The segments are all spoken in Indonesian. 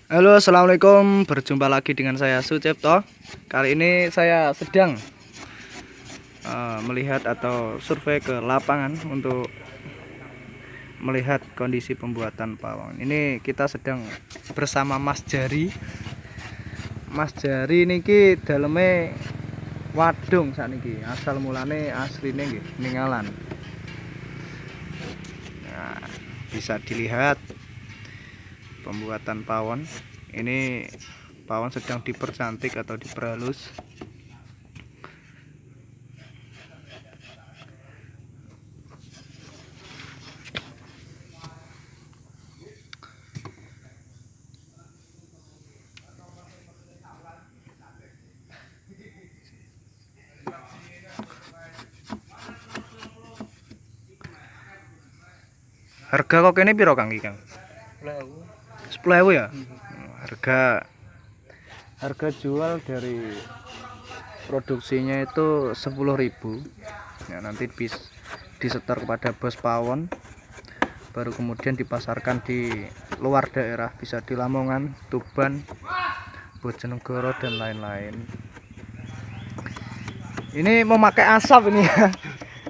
Halo, assalamualaikum. Berjumpa lagi dengan saya Sucipto. Kali ini saya sedang melihat atau survei ke lapangan untuk melihat kondisi pembuatan pawon. Ini kita sedang bersama Mas Jari. Mas Jari niki daleme wadung sakniki. Asal mulane asline nggih Ningalan. Nah, bisa dilihat pembuatan pawon. Ini pawon sedang dipercantik atau diperhalus. Harga kok ini piro Kang Kang? 10.000 ya? Harga jual dari produksinya itu 10.000. Ya, nanti disetor kepada bos pawon, baru kemudian dipasarkan di luar daerah, bisa di Lamongan, Tuban, Bojonegoro dan lain-lain. Ini memakai asap ini ya,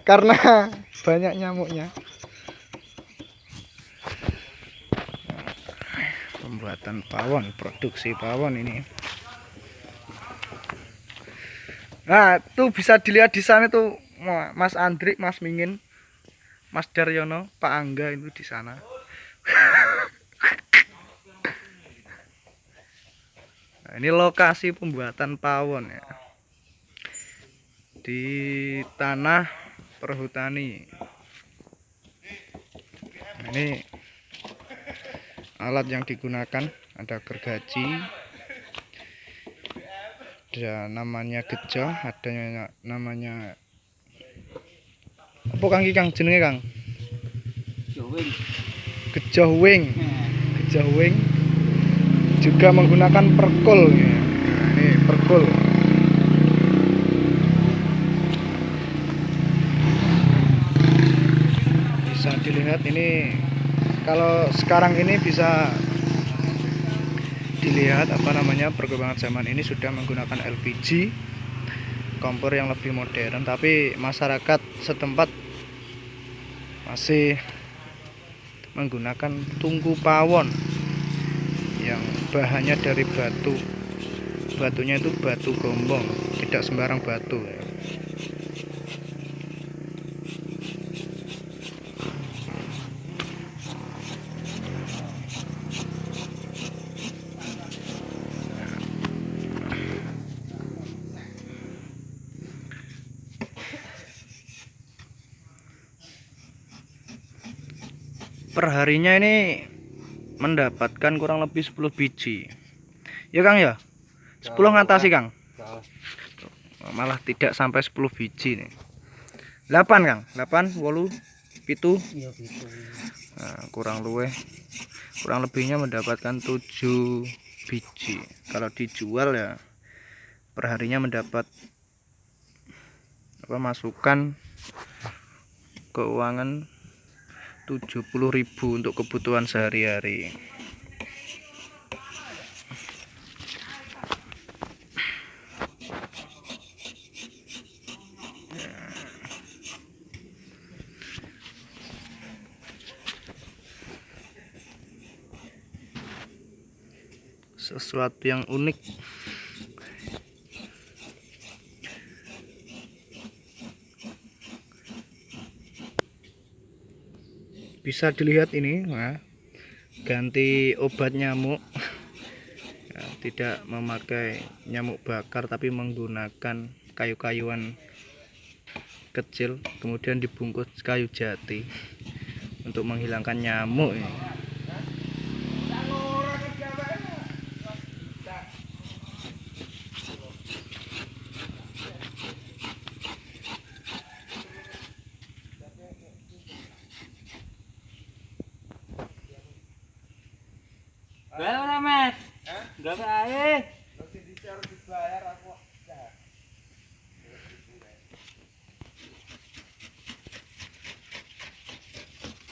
karena banyak nyamuknya. Pembuatan pawon, produksi pawon ini. Nah, tuh bisa dilihat di sana tuh Mas Andri, Mas Mingin, Mas Daryono, Pak Angga itu di sana. Nah, ini lokasi pembuatan pawon ya. Di tanah perhutani. Nah, ini alat yang digunakan, ada gergaji, ada namanya gejo, ada namanya apa Kang Kang jenenge Kang? Gejo wing. Gejo wing juga menggunakan perkul ya. Nah, ini perkul. Bisa dilihat ini, kalau sekarang ini bisa dilihat perkembangan zaman ini sudah menggunakan LPG, kompor yang lebih modern, tapi masyarakat setempat masih menggunakan tungku pawon yang bahannya dari batu. Batunya itu batu gombong, tidak sembarang batu ya. Perharinya ini mendapatkan kurang lebih 10 biji ya Kang ya, 10 ngatasi Kang, malah tidak sampai 10 biji nih, 8 Kang, 8 wolu pitu. Nah, kurang lebihnya mendapatkan 7 biji. Kalau dijual ya perharinya mendapat masukan keuangan 70.000 untuk kebutuhan sehari-hari. Sesuatu yang unik. Bisa dilihat ini, nah, ganti obat nyamuk ya, tidak memakai nyamuk bakar tapi menggunakan kayu-kayuan kecil, kemudian dibungkus kayu jati untuk menghilangkan nyamuk ya. Berapa Mas? Berapa air?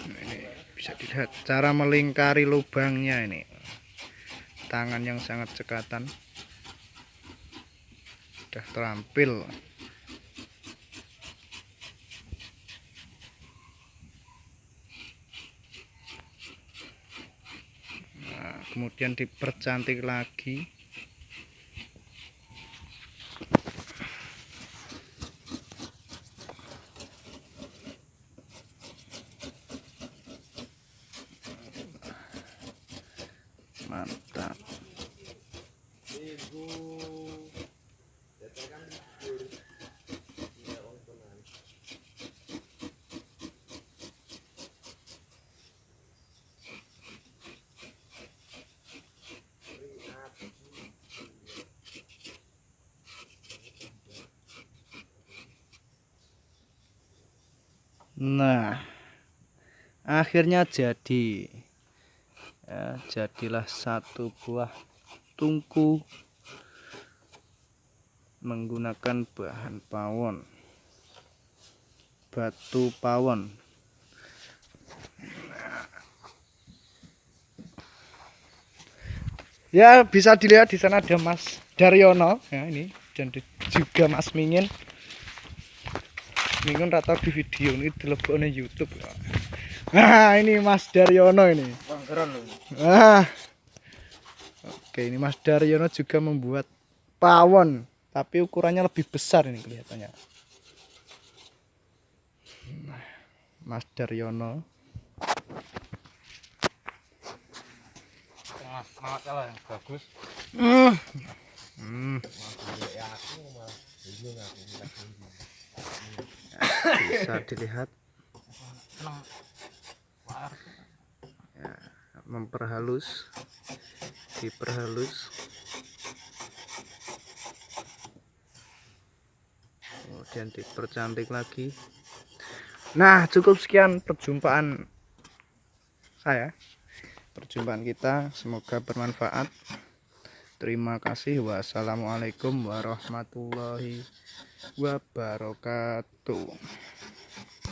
Nah, ini bisa dilihat cara melingkari lubangnya ini. tangan yang sangat cekatan sudah terampil. Nah, kemudian dipercantik lagi. Mantap. Nah, akhirnya jadi. Ya, jadilah satu buah tungku menggunakan bahan pawon, batu pawon. Ya, bisa dilihat di sana ada Mas Daryono ya, ini, dan juga Mas Mingin. Mingin rata di video ini dilebokne YouTube. Nah, ini Mas Daryono ini. Nah, oke, ini Mas Daryono juga membuat pawon, tapi ukurannya lebih besar ini kelihatannya. Mas Daryono. Semangat lah yang bagus. Bisa dilihat ya, memperhalus, diperhalus, kemudian dipercantik lagi. Nah, cukup sekian perjumpaan kita, semoga bermanfaat. Terima kasih. Wassalamualaikum warahmatullahi wabarakatuh.